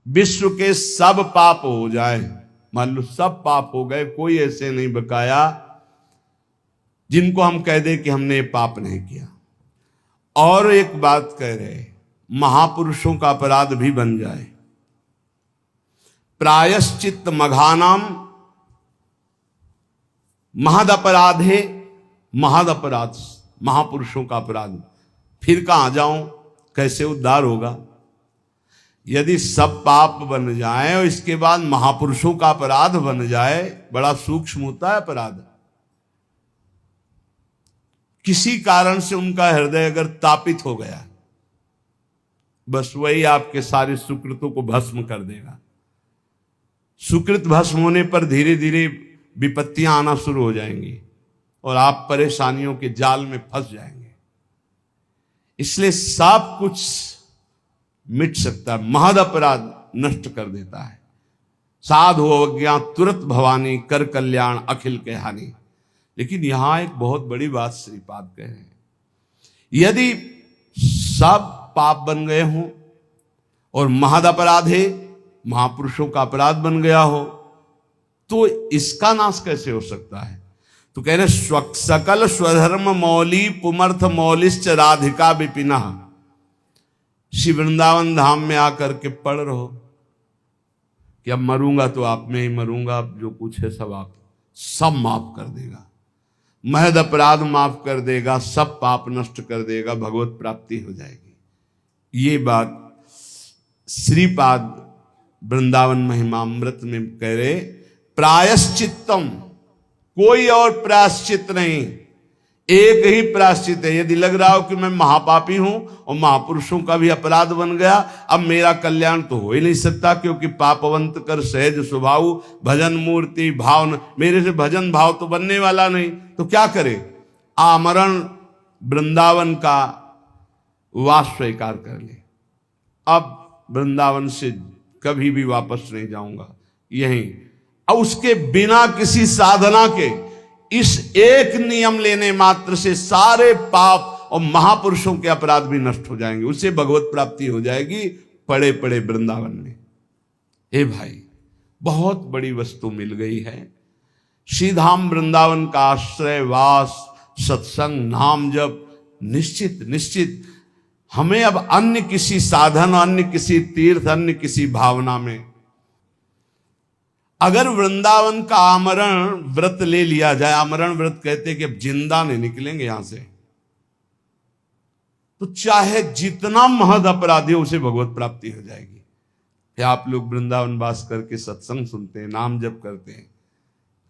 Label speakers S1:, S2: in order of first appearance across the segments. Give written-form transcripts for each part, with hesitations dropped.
S1: विश्व के सब पाप हो जाए, मान लो सब पाप हो गए, कोई ऐसे नहीं बकाया जिनको हम कह दे कि हमने पाप नहीं किया। और एक बात कह रहे, महापुरुषों का अपराध भी बन जाए, प्रायश्चित मघानाम महद अपराधे, महद अपराध, महापुरुषों का अपराध, फिर कहां जाऊं, कैसे उद्धार होगा? यदि सब पाप बन जाए और इसके बाद महापुरुषों का अपराध बन जाए, बड़ा सूक्ष्म होता है अपराध। किसी कारण से उनका हृदय अगर तापित हो गया, बस वही आपके सारे सुकृतों को भस्म कर देगा। सुकृत भस्म होने पर धीरे धीरे विपत्तियां आना शुरू हो जाएंगी और आप परेशानियों के जाल में फंस जाएंगे। इसलिए सब कुछ मिट सकता है, महद अपराध नष्ट कर देता है। साधु अवज्ञा तुरंत भवानी, कर कल्याण अखिल के हानि। लेकिन यहां एक बहुत बड़ी बात श्रीपाद कह रहे हैं, यदि सब पाप बन गए हों और महद अपराध है, महापुरुषों का अपराध बन गया हो, तो इसका नाश कैसे हो सकता है? तो कह रहे सकल स्वधर्म मौली पुमर्थ मौलिश्च राधिका विपिना। श्री वृंदावन धाम में आकर के पढ़ रहो कि अब मरूंगा तो आप में ही मरूंगा, अब जो कुछ है सब आप, सब माफ कर देगा, महद अपराध माफ कर देगा, सब पाप नष्ट कर देगा, भगवत प्राप्ति हो जाएगी। ये बात श्रीपाद वृंदावन महिमामृत में कह रहे, प्रायश्चित्तम, कोई और प्रायश्चित नहीं, एक ही प्रायश्चित है। यदि लग रहा हो कि मैं महापापी हूं और महापुरुषों का भी अपराध बन गया, अब मेरा कल्याण तो हो ही नहीं सकता, क्योंकि पापवंत कर सहज स्वभाव भजन मूर्ति भाव, मेरे से भजन भाव तो बनने वाला नहीं, तो क्या करे? आमरण वृंदावन का वास स्वीकार कर ले, अब वृंदावन से कभी भी वापस नहीं जाऊंगा, यहीं। और उसके बिना किसी साधना के इस एक नियम लेने मात्र से सारे पाप और महापुरुषों के अपराध भी नष्ट हो जाएंगे, उसे भगवत प्राप्ति हो जाएगी पड़े पड़े वृंदावन में। हे भाई, बहुत बड़ी वस्तु मिल गई है। श्रीधाम वृंदावन का आश्रय, वास, सत्संग, नाम जप, निश्चित निश्चित हमें अब अन्य किसी साधन, अन्य किसी तीर्थ, अन्य किसी भावना में, अगर वृंदावन का आमरण व्रत ले लिया जाए, आमरण व्रत कहते हैं कि अब जिंदा नहीं निकलेंगे यहां से, तो चाहे जितना महद अपराधी हो उसे भगवत प्राप्ति हो जाएगी। फिर आप लोग वृंदावन वास करके सत्संग सुनते हैं, नाम जप करते हैं,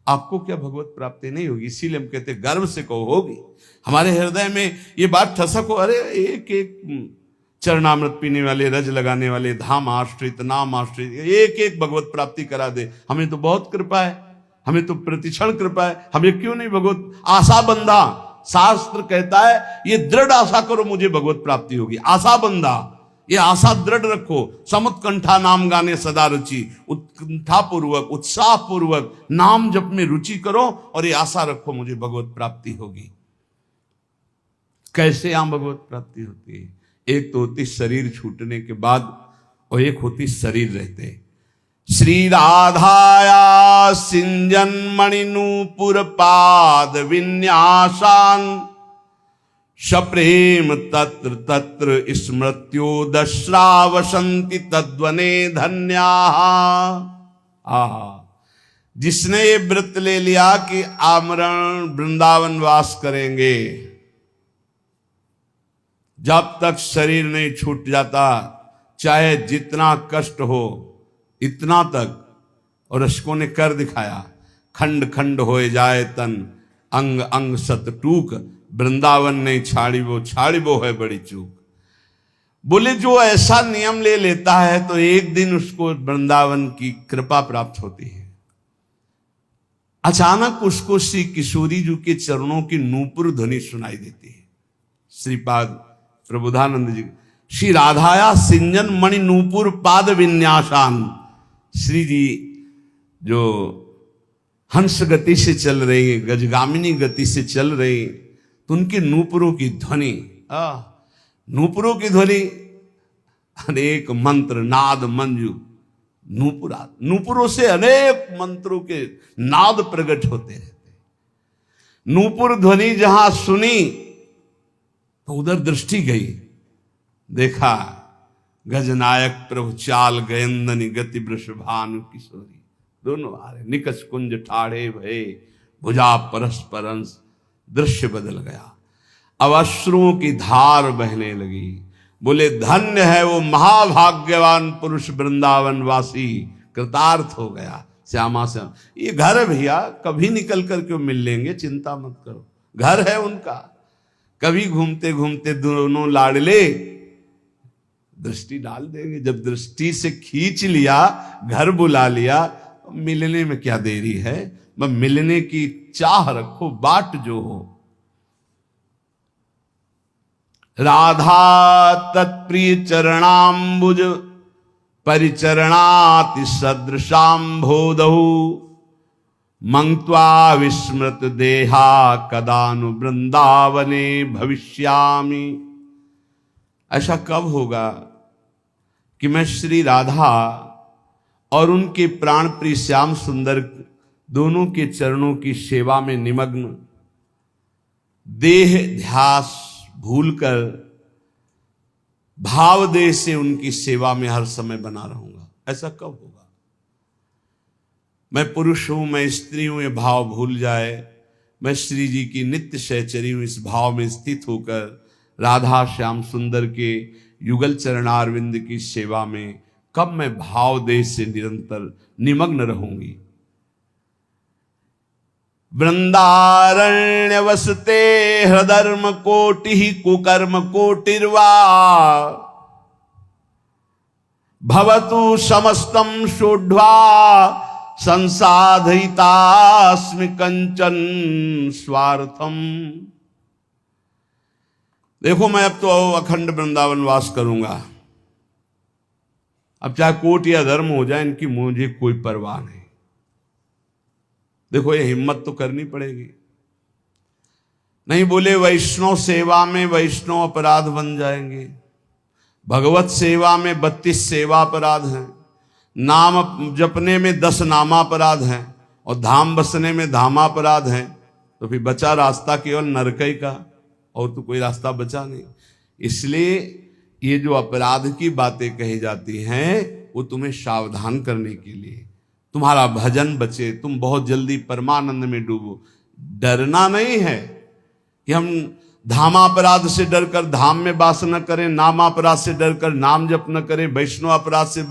S1: आपको क्या भगवत प्राप्ति नहीं होगी? इसीलिए हम कहते हैं गर्व से कहो होगी। हमारे हृदय में ये बात ठसक हो, अरे एक एक चरणामृत पीने वाले, रज लगाने वाले, धाम आश्रित, नाम आश्रित, एक एक भगवत प्राप्ति करा दे, हमें तो बहुत कृपा है, हमें तो प्रतिक्षण कृपा है, हमें क्यों नहीं भगवत आशा बंधा। शास्त्र कहता है ये दृढ़ आशा करो मुझे भगवत प्राप्ति होगी, आशा बंधा, ये आशा दृढ़ रखो। समुत्कंठा नाम गाने सदा रुचि, उत्कंठा पूर्वक, उत्साह पूर्वक नाम जप में रुचि करो और ये आशा रखो मुझे भगवत प्राप्ति होगी। कैसे यहां भगवत प्राप्ति होती है? एक तो होती शरीर छूटने के बाद और एक होती शरीर रहते। श्री राधाया सिंजन मणिनूपुर पाद विन्यासान, सप्रेम तत्र तत्र स्मृत्यो दश्रावसंति तद्वने धन्या। आहा, जिसने ये व्रत ले लिया कि आमरण वृंदावन वास करेंगे, जब तक शरीर नहीं छूट जाता, चाहे जितना कष्ट हो इतना तक, और रशकों ने कर दिखाया, खंड खंड होए जाए तन, अंग अंग सत टूक, वृंदावन नहीं छाड़ी वो है बड़ी चूक। बोले जो ऐसा नियम ले लेता है तो एक दिन उसको वृंदावन की कृपा प्राप्त होती है। अचानक उसको श्री किशोरी जी के चरणों की नूपुर ध्वनि सुनाई देती है। श्रीपाद प्रबोधानंद जी, श्री राधाया सिंजन मणि नूपुर पाद विन्यासान, श्री जी जो हंस गति से चल रही, गजगामिनी गति से चल रही, तो उनके नूपुरों की ध्वनि, नूपुरों की ध्वनि, अनेक मंत्र नाद मंजू नूपुरों से अनेक मंत्रों के नाद प्रकट होते रहते। नूपुर ध्वनि जहां सुनी तो उधर दृष्टि गई, देखा गजनायक प्रभु चाल गयंदनी गति वृषभानु किशोरी, दोनों आ रहे। निकष कुंज ठाढ़े भये भुजा परस्परंस, दृश्य बदल गया। अब अश्रुओं की धार बहने लगी। बोले धन्य है वो महाभाग्यवान पुरुष वृंदावन वासी, कृतार्थ हो गया। श्यामा श्याम ये घर है भैया, कभी निकल करके मिल लेंगे, चिंता मत करो, घर है उनका। कभी घूमते घूमते दोनों लाडले दृष्टि डाल देंगे। जब दृष्टि से खींच लिया, घर बुला लिया, मिलने में क्या देरी है। बस मिलने की चाह रखो, बाट जो हो। राधा तत्प्रिय चरणाम्बुज परिचरणाति सदृशाम्भोदहु, मंक्त्वा विस्मृत देहा कदानु वृंदावने भविष्यामि। ऐसा कब होगा कि मैं श्री राधा और उनके प्राण प्रिय श्याम सुंदर दोनों के चरणों की सेवा में निमग्न, देह ध्यास भूलकर भाव देह से उनकी सेवा में हर समय बना रहूंगा। ऐसा कब होगा? मैं पुरुष हूं, मैं स्त्री हूं, ये भाव भूल जाए। मैं श्री जी की नित्य सहचरी हूं, इस भाव में स्थित होकर राधा श्याम सुंदर के युगल चरणारविंद की सेवा में कब मैं भाव देह से निरंतर निमग्न रहूंगी। वृंदारण्य वसते हृदर्म कोटि कुकर्म कोटिर्वा, भवतु समस्तम शोढ्वा संसाधयितास्मि कंचन स्वार्थम। देखो मैं अब तो अखंड वृंदावन वास करूंगा, अब चाहे कोट या धर्म हो जाए, इनकी मुझे कोई परवाह नहीं। देखो ये हिम्मत तो करनी पड़ेगी। नहीं बोले वैष्णव सेवा में वैष्णव अपराध बन जाएंगे, भगवत सेवा में 32 सेवा अपराध हैं, नाम जपने में 10 नामापराध हैं, और धाम बसने में धामापराध हैं। तो फिर बचा रास्ता केवल नरकई का, और तो कोई रास्ता बचा नहीं। इसलिए ये जो अपराध की बातें कही जाती हैं वो तुम्हें सावधान करने के लिए, तुम्हारा भजन बचे, तुम बहुत जल्दी परमानंद में डूबो। डरना नहीं है कि हम धामापराध से डरकर धाम में वास न करें, नामापराध से डरकर नाम जप न करें, वैष्णव अपराध से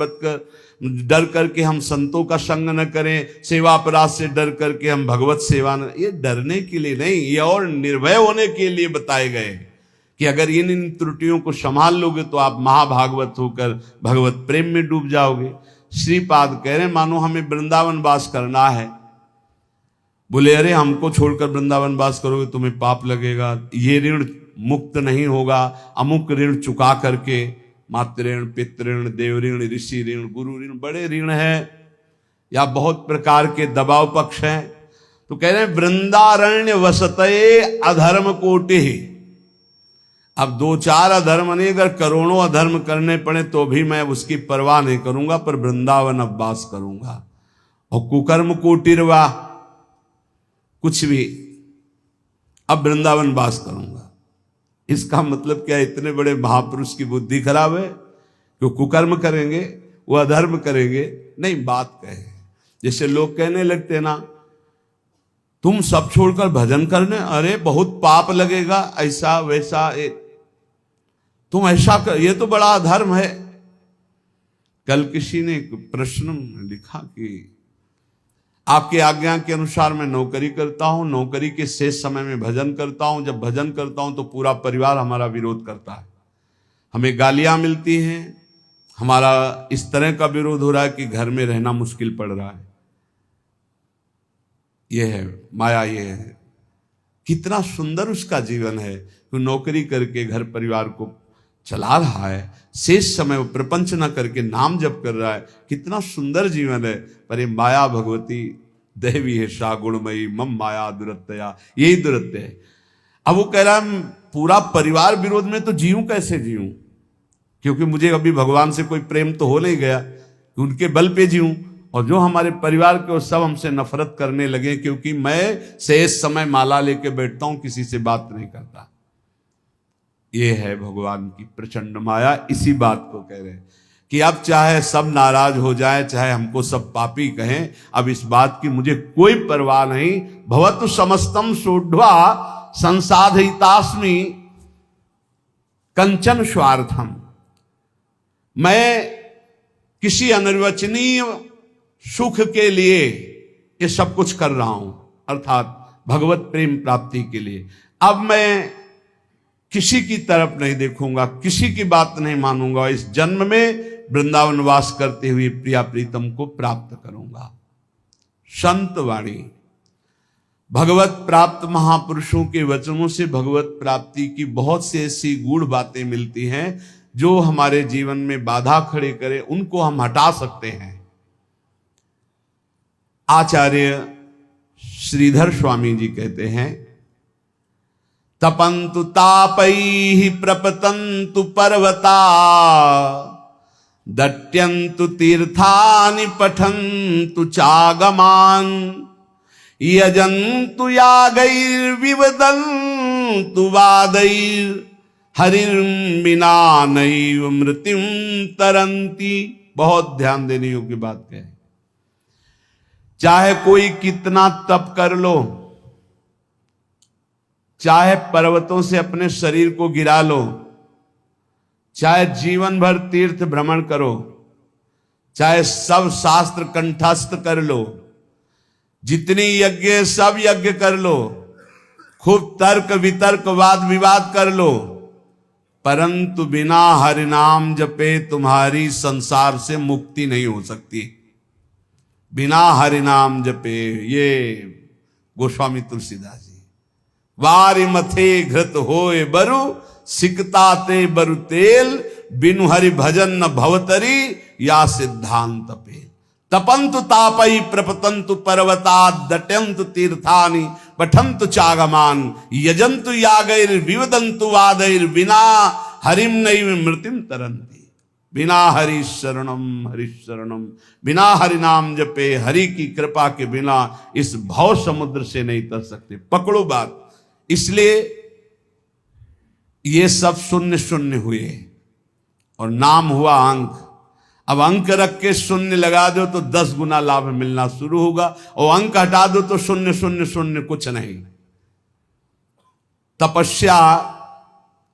S1: डर करके हम संतों का संग न करें, सेवा अपराध से डर करके हम भगवत सेवा न। ये डरने के लिए नहीं, ये और निर्भय होने के लिए बताए गए कि अगर इन त्रुटियों को संभाल लोगे तो आप महाभागवत होकर भगवत प्रेम में डूब जाओगे। श्रीपाद कह रहे मानो हमें वृंदावन वास करना है। बोले अरे हमको छोड़कर वृंदावन वास करोगे तुम्हें पाप लगेगा, ये ऋण मुक्त नहीं होगा, अमुक ऋण चुका करके, मातृ ऋण, पितृ ऋण, देव ऋण, ऋषि ऋण, गुरु ऋण, बड़े ऋण है या बहुत प्रकार के दबाव पक्ष हैं। तो कह रहे हैं वृंदारण्य वसते अधर्म कोटि। अब 2-4 अधर्म नहीं, अगर करोड़ों अधर्म करने पड़े तो भी मैं उसकी परवाह नहीं करूंगा, पर वृंदावन अब वास करूंगा। और कुकर्म कोटिर्वा, कुछ भी, अब वृंदावन वास करूंगा। इसका मतलब क्या? इतने बड़े महापुरुष की बुद्धि खराब है कि कुकर्म करेंगे, वो अधर्म करेंगे? नहीं, बात कहे जैसे लोग कहने लगते ना तुम सब छोड़कर भजन करने, अरे बहुत पाप लगेगा, ऐसा वैसा, तुम ऐसा कर, ये तो बड़ा अधर्म है। कल किसी ने एक प्रश्न लिखा कि आपकी आज्ञा के अनुसार मैं नौकरी करता हूं, नौकरी के शेष समय में भजन करता हूं, जब भजन करता हूं तो पूरा परिवार हमारा विरोध करता है, हमें गालियां मिलती हैं, हमारा इस तरह का विरोध हो रहा है कि घर में रहना मुश्किल पड़ रहा है। यह है माया, ये है। कितना सुंदर उसका जीवन है, तो नौकरी करके घर परिवार को चला रहा है, शेष समय वो प्रपंच न करके नाम जप कर रहा है, कितना सुंदर जीवन है। पर ये माया भगवती देवी है सा गुणमयी मम माया दुरत्या, यही दुरत्य है। अब वो कह रहा है पूरा परिवार विरोध में, तो जीऊं कैसे जीऊं, क्योंकि मुझे अभी भगवान से कोई प्रेम तो हो नहीं गया। कि उनके बल पे जीऊं, और जो हमारे परिवार के वो सब हमसे नफरत करने लगे क्योंकि मैं शेष समय माला लेके बैठता हूं, किसी से बात नहीं करता। ये है भगवान की प्रचंड माया। इसी बात को कह रहे हैं कि अब चाहे सब नाराज हो जाए, चाहे हमको सब पापी कहें, अब इस बात की मुझे कोई परवाह नहीं। भवतु समस्तम सोढ़वा संसाधितास्मि कंचन स्वार्थम। मैं किसी अनिर्वचनीय सुख के लिए ये सब कुछ कर रहा हूं, अर्थात भगवत प्रेम प्राप्ति के लिए। अब मैं किसी की तरफ नहीं देखूंगा, किसी की बात नहीं मानूंगा, इस जन्म में वृंदावन वास करते हुए प्रिया प्रीतम को प्राप्त करूंगा। संत वाणी, भगवत प्राप्त महापुरुषों के वचनों से भगवत प्राप्ति की बहुत सी ऐसी गूढ़ बातें मिलती हैं जो हमारे जीवन में बाधा खड़े करे, उनको हम हटा सकते हैं। आचार्य श्रीधर स्वामी जी कहते हैं, तपंतु तापैः प्रपतंतु पर्वता, दट्यन्तु तीर्थानि पठन्तु चागमान्, यजन्तु यागैर्विवदन्तु वादैर्, हरिर्विना नैव मृत्युं तरन्ति। बहुत ध्यान देने योग्य बात है। चाहे कोई कितना तप कर लो, चाहे पर्वतों से अपने शरीर को गिरा लो, चाहे जीवन भर तीर्थ भ्रमण करो, चाहे सब शास्त्र कंठस्थ कर लो, जितनी यज्ञ सब यज्ञ कर लो, खूब तर्क वितर्क वाद विवाद कर लो, परंतु बिना हरि नाम जपे तुम्हारी संसार से मुक्ति नहीं हो सकती। बिना हरि नाम जपे, ये गोस्वामी तुलसीदास जी। वारि मथे घृत होए बरु, सिकता ते बरु तेल, बिनु हरि भजन न भवतरी, या सिद्धांत पे। तपंतु तापई प्रपतंतु पर्वता, दट्यंतु तीर्थानि पठंतु चागमान, यजंतु यागैर विवदंतु वादैर, बिना हरिम नैव मृत्युम तरन्ति। बिना हरि शरणम, हरि शरणम, बिना हरि नाम जपे, हरि की कृपा के बिना इस भव समुद्र से नहीं तर सकते। पकड़ो बात। इसलिए ये सब शून्य शून्य हुए और नाम हुआ अंक। अब अंक रख के शून्य लगा दो तो 10 गुना लाभ मिलना शुरू होगा, और अंक हटा दो तो शून्य शून्य शून्य कुछ नहीं। तपस्या,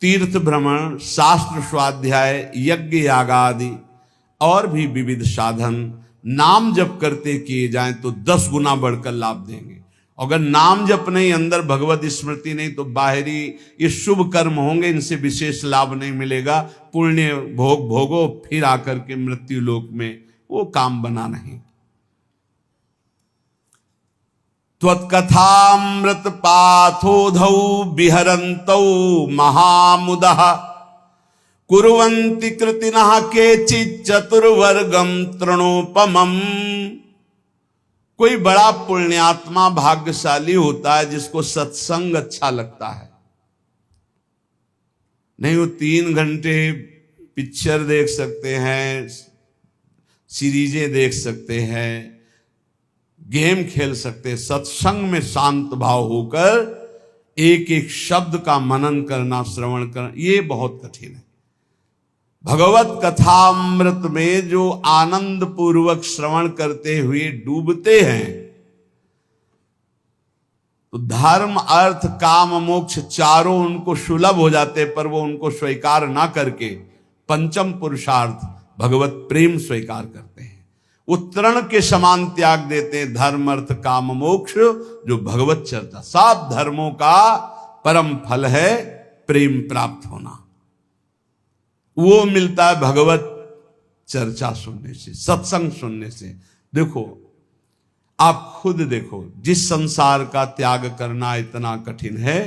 S1: तीर्थ भ्रमण, शास्त्र स्वाध्याय, यज्ञ यागादि और भी विविध साधन नाम जप करते किए जाएं तो 10 गुना बढ़कर लाभ देंगे। अगर नाम जप नहीं, अंदर भगवत स्मृति नहीं, तो बाहरी ये शुभ कर्म होंगे, इनसे विशेष लाभ नहीं मिलेगा। पुण्य भोग भोगो, फिर आकर के मृत्यु लोक में वो काम बना नहीं। त्वत्कथामृत पाथोधौ विहरन्तौ महामुदः, कुर्वन्ति कृतिनः केचित् चतुर्वर्गं तृणोपमम्। कोई बड़ा पुण्यात्मा भाग्यशाली होता है जिसको सत्संग अच्छा लगता है। नहीं वो 3 घंटे पिक्चर देख सकते हैं, सीरीजें देख सकते हैं, गेम खेल सकते हैं। सत्संग में शांत भाव होकर एक एक शब्द का मनन करना, श्रवण करना, ये बहुत कठिन है। भगवत कथामृत में जो आनंद पूर्वक श्रवण करते हुए डूबते हैं, तो धर्म अर्थ काम मोक्ष चारों उनको सुलभ हो जाते, पर वो उनको स्वीकार ना करके पंचम पुरुषार्थ भगवत प्रेम स्वीकार करते हैं। वो तृण के समान त्याग देते हैं, धर्म अर्थ काम मोक्ष, जो भगवत चर्चा। सब धर्मों का परम फल है प्रेम प्राप्त होना। वो मिलता है भगवत चर्चा सुनने से, सत्संग सुनने से। देखो, आप खुद देखो, जिस संसार का त्याग करना इतना कठिन है,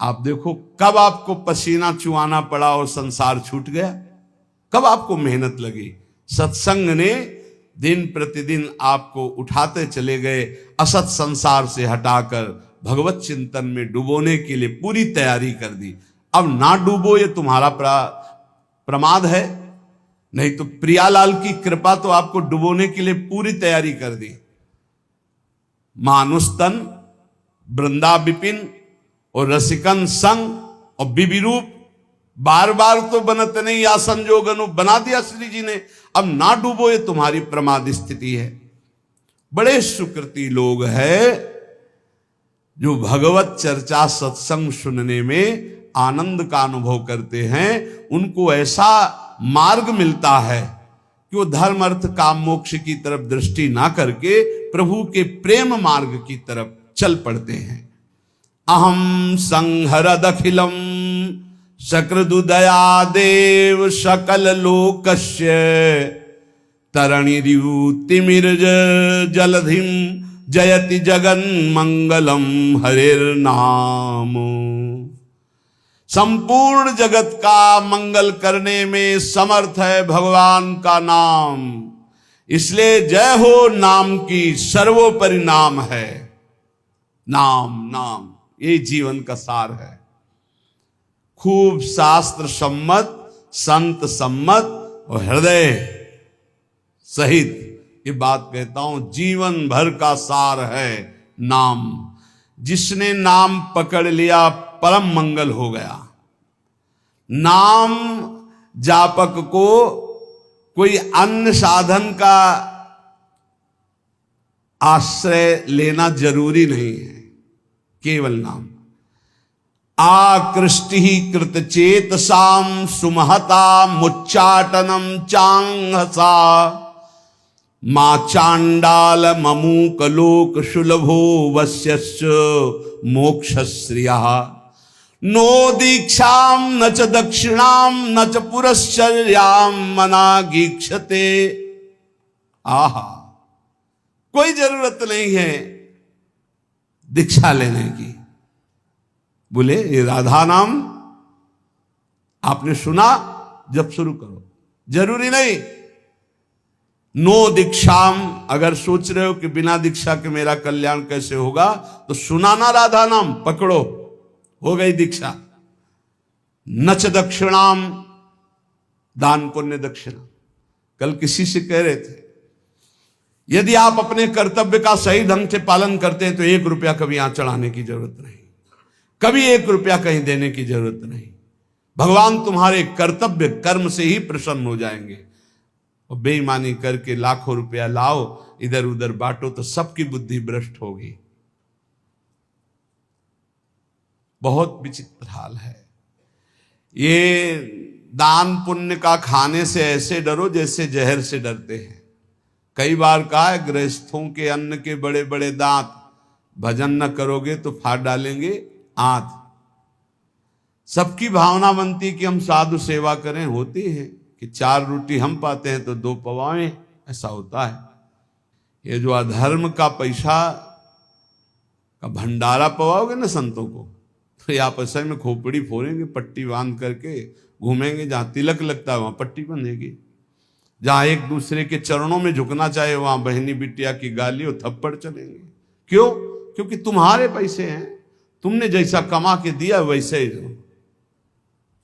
S1: आप देखो कब आपको पसीना चुआना पड़ा और संसार छूट गया, कब आपको मेहनत लगी। सत्संग ने दिन प्रतिदिन आपको उठाते चले गए, असत संसार से हटाकर भगवत चिंतन में डुबोने के लिए पूरी तैयारी कर दी। अब ना डूबो, ये तुम्हारा प्रमाद है। नहीं तो प्रियालाल की कृपा तो आपको डुबोने के लिए पूरी तैयारी कर दी। मानुस्तन, वृंदा विपिन और रसिकन संग और बिबी रूप बार बार तो बनत नहीं या संजोग अनु बना दिया श्री जी ने। अब ना डूबो, ये तुम्हारी प्रमाद स्थिति है। बड़े सुकृति लोग हैं जो भगवत चर्चा सत्संग सुनने में आनंद का अनुभव करते हैं। उनको ऐसा मार्ग मिलता है कि वो धर्म अर्थ काम मोक्ष की तरफ दृष्टि ना करके प्रभु के प्रेम मार्ग की तरफ चल पड़ते हैं। अहम संहरदखिलम सकृदुदया देव सकल लोकस्य तरणिर्युतिमिर्ज जलधिम जयति जगन मंगलम हरिर्नाम। संपूर्ण जगत का मंगल करने में समर्थ है भगवान का नाम, इसलिए जय हो नाम की सर्वोपरि नाम है। नाम नाम ये जीवन का सार है। खूब शास्त्र सम्मत, संत सम्मत और हृदय सहित ये बात कहता हूं, जीवन भर का सार है नाम। जिसने नाम पकड़ लिया परम मंगल हो गया। नाम जापक को कोई अन्य साधन का आश्रय लेना जरूरी नहीं है, केवल नाम। आकृष्टि कृत चेतसाम सुमहता मुच्चाटनम चांगसा मां चांडाल ममूक लोक शुलभो वस्यश्च मोक्षश्रिया नो दीक्षाम न च दक्षिणाम न च पुरश्चर्याम मनागीक्षते। आहा, कोई जरूरत नहीं है दीक्षा लेने की। बोले ये राधा नाम आपने सुना, जब शुरू करो, जरूरी नहीं। नो दीक्षाम, अगर सोच रहे हो कि बिना दीक्षा के मेरा कल्याण कैसे होगा, तो सुना ना राधा नाम, पकड़ो, हो गई दीक्षा। नच दक्षिणाम, दान पुण्य दक्षिणा। कल किसी से कह रहे थे, यदि आप अपने कर्तव्य का सही ढंग से पालन करते हैं तो 1 रुपया कभी यहां चढ़ाने की जरूरत नहीं, कभी 1 रुपया कहीं देने की जरूरत नहीं। भगवान तुम्हारे कर्तव्य कर्म से ही प्रसन्न हो जाएंगे। और बेईमानी करके लाखों रुपया लाओ, इधर उधर बांटो, तो सबकी बुद्धि भ्रष्ट होगी। बहुत विचित्र हाल है। ये दान पुण्य का खाने से ऐसे डरो जैसे जहर से डरते हैं। कई बार कहा है, गृहस्थों के अन्न के बड़े बड़े दांत, भजन न करोगे तो फाड़ डालेंगे आंत। सबकी भावना बनती कि हम साधु सेवा करें, होती है कि 4 रोटी हम पाते हैं तो 2 पवाएं, ऐसा होता है। ये जो अधर्म का पैसा का भंडारा पवाओगे ना संतों को, तो ये आपस में खोपड़ी फोड़ेंगे, पट्टी बांध करके घूमेंगे। जहां तिलक लगता है वहां पट्टी बंधेगी। जहां एक दूसरे के चरणों में झुकना चाहे वहां बहनी बिटिया की गाली और थप्पड़ चलेंगे। क्यों? क्योंकि तुम्हारे पैसे हैं, तुमने जैसा कमा के दिया वैसे ही दो।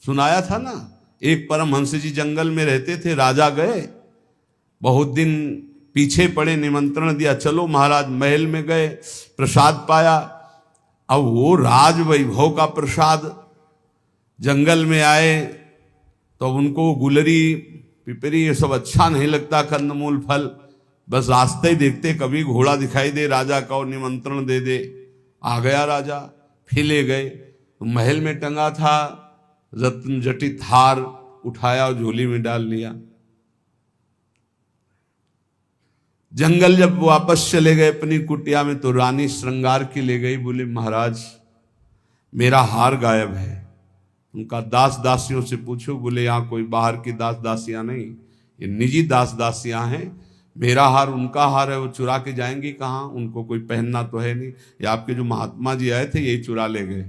S1: सुनाया था ना, एक परमहंस जी जंगल में रहते थे, राजा गए, बहुत दिन पीछे पड़े, निमंत्रण दिया, चलो महाराज। महल में गए, प्रसाद पाया। अब वो राज वैभव का प्रसाद। जंगल में आए तो उनको गुलरी पिपरी ये सब अच्छा नहीं लगता, कंदमूल फल। बस रास्ते ही देखते कभी घोड़ा दिखाई दे राजा का और निमंत्रण दे दे। आ गया राजा, फिर ले गए तो महल में टंगा था रत्न जटित हार, उठाया और झोली में डाल लिया। जंगल जब वापस चले गए अपनी कुटिया में, तो रानी श्रृंगार की ले गई। बोले महाराज मेरा हार गायब है। उनका दास दासियों से पूछो। बोले यहाँ कोई बाहर की दास दासियां नहीं, ये निजी दास दासियां हैं। मेरा हार उनका हार है, वो चुरा के जाएंगी कहाँ? उनको कोई पहनना तो है नहीं। ये आपके जो महात्मा जी आए थे यही चुरा ले गए।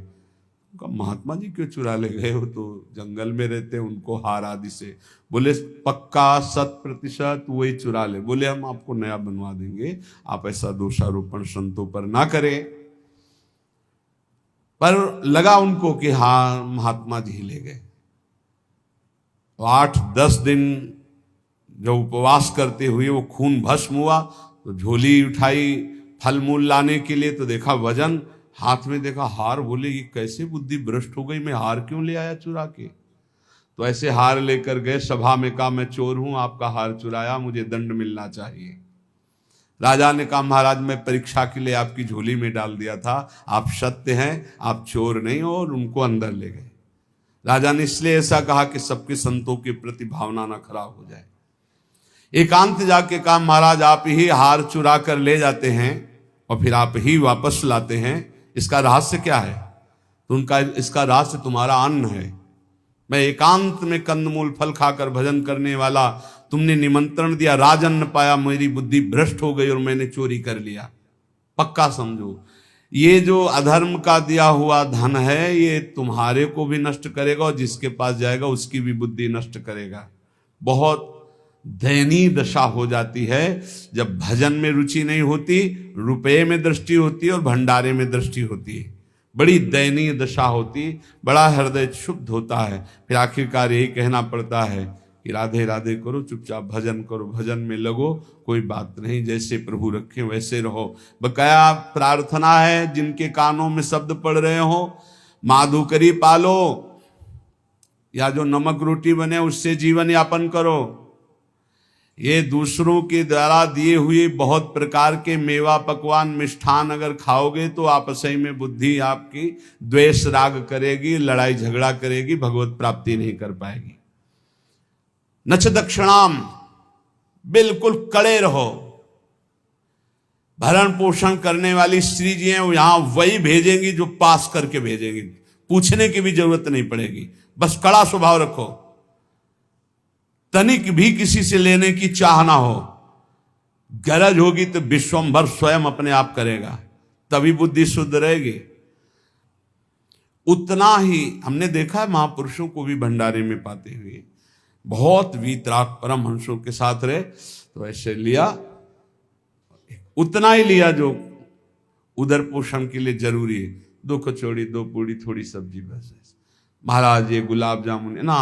S1: उनका महात्मा जी क्यों चुरा ले गए? वो तो जंगल में रहते, उनको हार आदि से। बोले पक्का 100% वही चुरा ले। बोले हम आपको नया बनवा देंगे, आप ऐसा दोषारोपण संतों पर ना करें। पर लगा उनको कि हाँ महात्मा जी ले गए। 8-10 दिन जब उपवास करते हुए वो खून भस्म हुआ तो झोली उठाई फल मूल लाने के लिए, तो देखा वजन, हाथ में देखा हार, बोले ये कैसे बुद्धि भ्रष्ट हो गई, मैं हार क्यों ले आया चुरा के। तो ऐसे हार लेकर गए, सभा में कहा मैं चोर हूं, आपका हार चुराया, मुझे दंड मिलना चाहिए। राजा ने कहा महाराज मैं परीक्षा के लिए आपकी झोली में डाल दिया था, आप सत्य हैं, आप चोर नहीं हो, और उनको अंदर ले गए। राजा ने इसलिए ऐसा कहा कि सबके संतों के प्रति भावना ना खराब हो जाए। एकांत जाके कहा महाराज आप ही हार चुरा कर ले जाते हैं और फिर आप ही वापस लाते हैं, इसका रहस्य क्या है। तो उनका इसका रहस्य तुम्हारा अन्न है। मैं एकांत में कंदमूल फल खाकर भजन करने वाला, तुमने निमंत्रण दिया, राजन्न पाया, मेरी बुद्धि भ्रष्ट हो गई और मैंने चोरी कर लिया। पक्का समझो ये जो अधर्म का दिया हुआ धन है ये तुम्हारे को भी नष्ट करेगा और जिसके पास जाएगा उसकी भी बुद्धि नष्ट करेगा। बहुत दयनीय दशा हो जाती है जब भजन में रुचि नहीं होती, रुपये में दृष्टि होती है और भंडारे में दृष्टि होती है। बड़ी दयनीय दशा होती, बड़ा हृदय क्षुब्ध होता है। फिर आखिरकार यही कहना पड़ता है कि राधे राधे करो, चुपचाप भजन करो, भजन में लगो, कोई बात नहीं, जैसे प्रभु रखे वैसे रहो। बकाया प्रार्थना है जिनके कानों में शब्द पड़ रहे हो, माधुकरी पालो या जो नमक रोटी बने उससे जीवन यापन करो। ये दूसरों के द्वारा दिए हुए बहुत प्रकार के मेवा पकवान मिष्ठान अगर खाओगे तो आपसही में बुद्धि आपकी द्वेष राग करेगी, लड़ाई झगड़ा करेगी, भगवत प्राप्ति नहीं कर पाएगी। नच दक्षिणाम, बिल्कुल कड़े रहो। भरण पोषण करने वाली स्त्री जी हैं वो यहां वही भेजेंगी जो पास करके भेजेंगी, पूछने की भी जरूरत नहीं पड़ेगी, बस कड़ा स्वभाव रखो, तनिक भी किसी से लेने की चाह ना हो। गरज होगी तो विश्वंभर स्वयं अपने आप करेगा, तभी बुद्धि शुद्ध रहेगी। उतना ही हमने देखा है महापुरुषों को भी भंडारे में पाते हुए, बहुत वीतराग परमहंसों के साथ रहे तो ऐसे लिया, उतना ही लिया जो उदर पोषण के लिए जरूरी है, 2 कचौड़ी 2 पूड़ी थोड़ी सब्जी बस। महाराज ये गुलाब जामुन ना,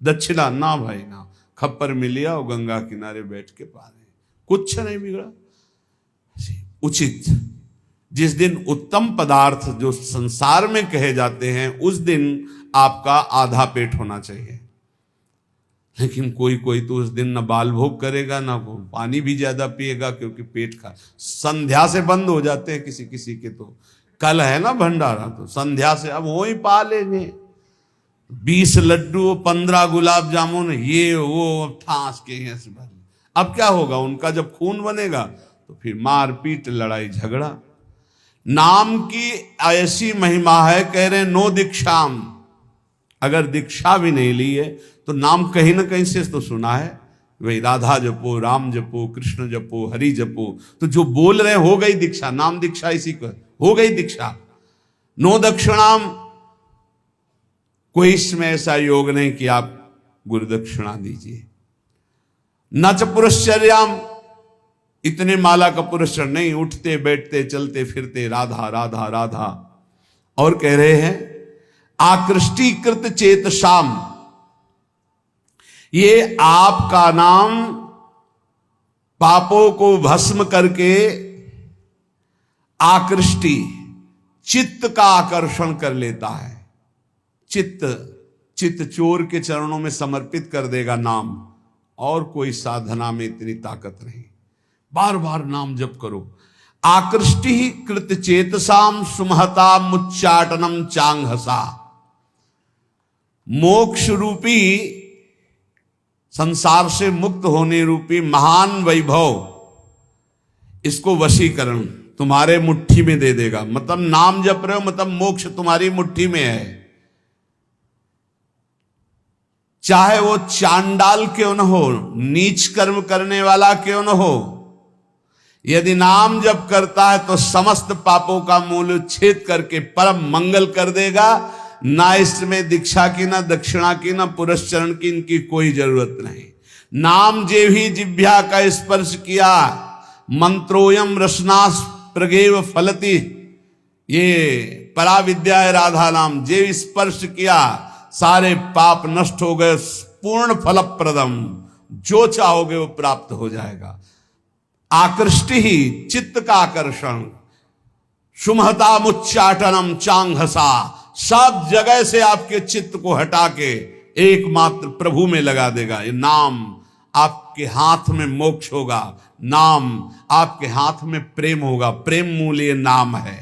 S1: दक्षिणा ना भाई ना, खप्पर में लिया और गंगा किनारे बैठ के पा रहे, कुछ नहीं बिगड़ा। उचित जिस दिन उत्तम पदार्थ जो संसार में कहे जाते हैं उस दिन आपका आधा पेट होना चाहिए, लेकिन कोई कोई तो उस दिन न बाल भोग करेगा ना वो पानी भी ज्यादा पिएगा, क्योंकि पेट का संध्या से बंद हो जाते हैं किसी किसी के। तो कल है ना भंडारा, तो संध्या से अब वो ही पा लेंगे, 20 लड्डू 15 गुलाब जामुन ये वो ठास के हैं। अब क्या होगा उनका, जब खून बनेगा तो फिर मारपीट लड़ाई झगड़ा। नाम की ऐसी महिमा है, कह रहे नो दीक्षाम, अगर दीक्षा भी नहीं ली है तो नाम कहीं ना कहीं से तो सुना है, वही राधा जपो, राम जपो, कृष्ण जपो, हरि जपो, तो जो बोल रहे हो गई दीक्षा, नाम दीक्षा इसी को हो गई दीक्षा। नो दक्षिणाम, कोई इसमें ऐसा योग नहीं कि आप गुरु दक्षिणा दीजिए। न च पुरश्चर्याम, इतने माला का पुरस्कार नहीं, उठते बैठते चलते फिरते राधा राधा राधा। और कह रहे हैं आकृष्टीकृत चेतसाम, ये आपका नाम पापों को भस्म करके आकृष्टि चित्त का आकर्षण कर लेता है। चित्त चोर के चरणों में समर्पित कर देगा नाम, और कोई साधना में इतनी ताकत नहीं। बार बार नाम जप करो। आकृष्टि कृत चेतसाम सुमहता मुच्चाटनम चांगहसा, मोक्ष रूपी संसार से मुक्त होने रूपी महान वैभव, इसको वशीकरण तुम्हारे मुट्ठी में दे देगा। मतलब नाम जप रहे हो मतलब मोक्ष तुम्हारी मुट्ठी में है, चाहे वो चांडाल क्यों न हो, नीच कर्म करने वाला क्यों न हो। यदि नाम जप करता है तो समस्त पापों का मूल छेद करके परम मंगल कर देगा। ना इसमें दीक्षा की, ना दक्षिणा की, ना पुरस्चरण की, इनकी कोई जरूरत नहीं। नाम जे भी जिह्वा का स्पर्श किया, मंत्रोयम रसनास प्रगेव फलति, ये पराविद्या है राधा नाम, जे स्पर्श किया सारे पाप नष्ट हो गए। पूर्ण फलप्रदम, जो चाहोगे वो प्राप्त हो जाएगा। आकृष्टि ही चित्त का आकर्षण, सुमहता मुच्चाटनम चांगहसा, सब जगह से आपके चित्त को हटा के एकमात्र प्रभु में लगा देगा। ये नाम आपके हाथ में मोक्ष होगा, नाम आपके हाथ में प्रेम होगा, प्रेम मूल ये नाम है।